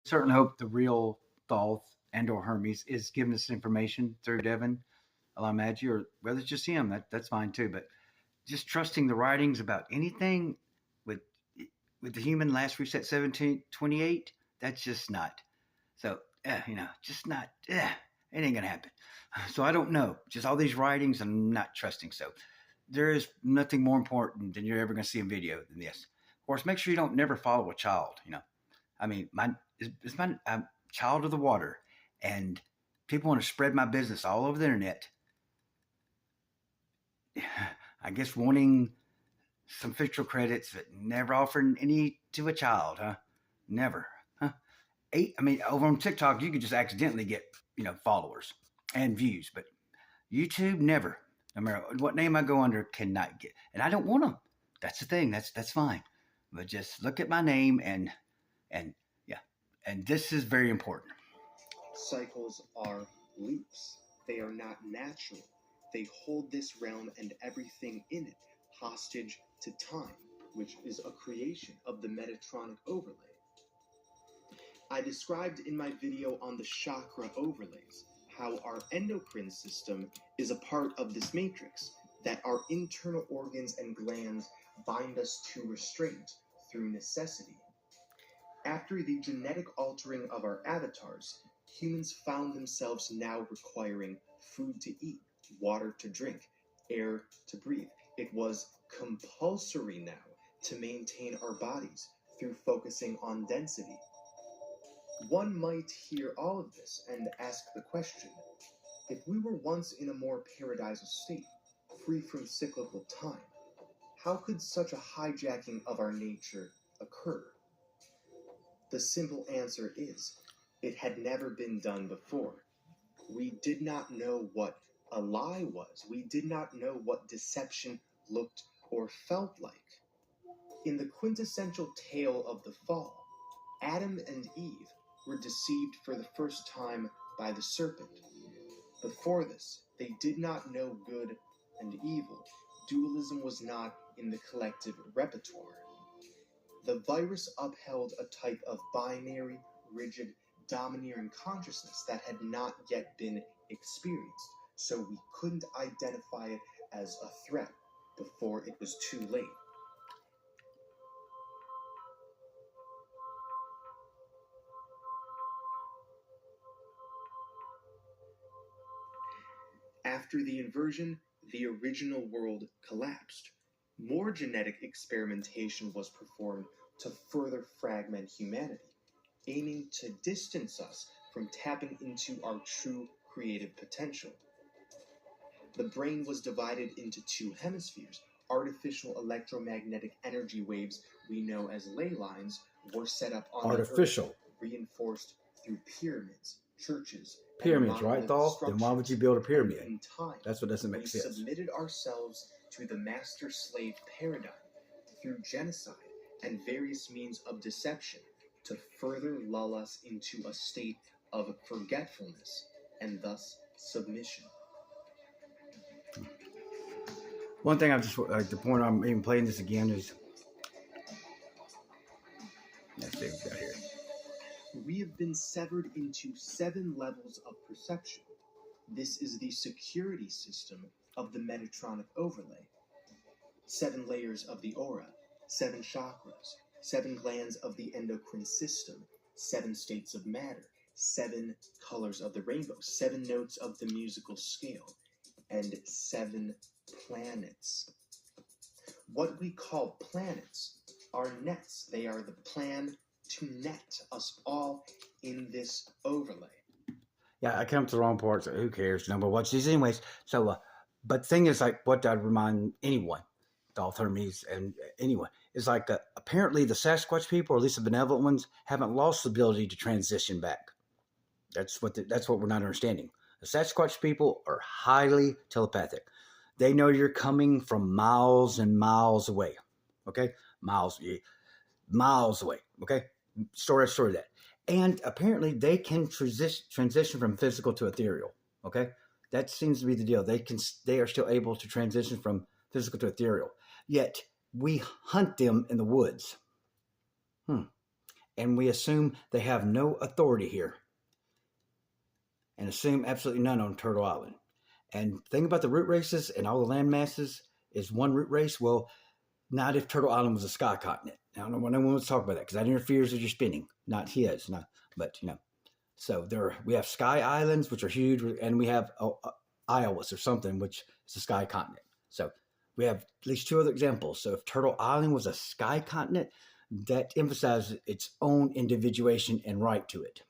Certainly hope the real Thoth and or Hermes is giving us information through Devin Alamaggi, or whether it's just him, that's fine too. But just trusting the writings about anything with the human last reset 1728, that's just not. So, just not, it ain't gonna happen. So I don't know. Just all these writings, I'm not trusting. So there is nothing more important than you're ever gonna see in video than this. Of course, make sure you don't never follow a child. I mean, is my child of the water, and people want to spread my business all over the internet. I guess wanting some official credits, but never offering any to a child, huh? Never, huh? I mean, over on TikTok, you could just accidentally get followers and views, but YouTube never. No matter what name I go under, cannot get, and I don't want them. That's the thing. That's fine, but just look at my name and yeah, and this is very important. Cycles are loops. They are not natural. They hold this realm and everything in it hostage to time, which is a creation of the Metatronic overlay. I described in my video on the chakra overlays how our endocrine system is a part of this matrix, that our internal organs and glands bind us to restraint through necessity. After the genetic altering of our avatars, humans found themselves now requiring food to eat, water to drink, air to breathe. It was compulsory now to maintain our bodies through focusing on density. One might hear all of this and ask the question, if we were once in a more paradisal state, free from cyclical time, how could such a hijacking of our nature occur? The simple answer is, it had never been done before. We did not know what a lie was. We did not know what deception looked or felt like. In the quintessential tale of the fall, Adam and Eve were deceived for the first time by the serpent. Before this, they did not know good and evil. Dualism was not in the collective repertoire. The virus upheld a type of binary, rigid, domineering consciousness that had not yet been experienced, so we couldn't identify it as a threat before it was too late. After the inversion, the original world collapsed. More genetic experimentation was performed to further fragment humanity, aiming to distance us from tapping into our true creative potential. The brain was divided into two hemispheres. Artificial electromagnetic energy waves we know as ley lines were set up on artificial the Earth, reinforced through pyramids, churches, pyramids, right, Thoth? Then why would you build a pyramid? In time, that's what doesn't make sense. We submitted ourselves to the master-slave paradigm through genocide and various means of deception to further lull us into a state of forgetfulness and thus submission. One thing I just like, the point I'm even playing this again is, let's see what we got here. We have been severed into 7 levels of perception. This is the security system of the Metatronic overlay. 7 layers of the aura, 7 chakras, 7 glands of the endocrine system, 7 states of matter, 7 colors of the rainbow, 7 notes of the musical scale, and 7 planets. What we call planets are nets. They are the plan to net us all in this overlay. Yeah, I come to the wrong part, so who cares? Nobody watches these anyways. So, but the thing is, like, what I'd remind anyone, Thoth, Hermes, and anyone, is like apparently the Sasquatch people, or at least the benevolent ones, haven't lost the ability to transition back. That's what we're not understanding. The Sasquatch people are highly telepathic. They know you're coming from miles and miles away. Okay, miles away. Okay, story that. And apparently they can transition from physical to ethereal. Okay, that seems to be the deal. They are still able to transition from physical to ethereal. Yet we hunt them in the woods. and we assume they have no authority here, and assume absolutely none on Turtle Island. And the thing about the root races and all the land masses is one root race. Well, not if Turtle Island was a sky continent. I don't know when anyone wants to talk about that because that interferes with your spinning, not his. No, but so we have sky islands, which are huge, and we have Iowas or something, which is a sky continent. So we have at least two other examples. So if Turtle Island was a sky continent, that emphasizes its own individuation and right to it.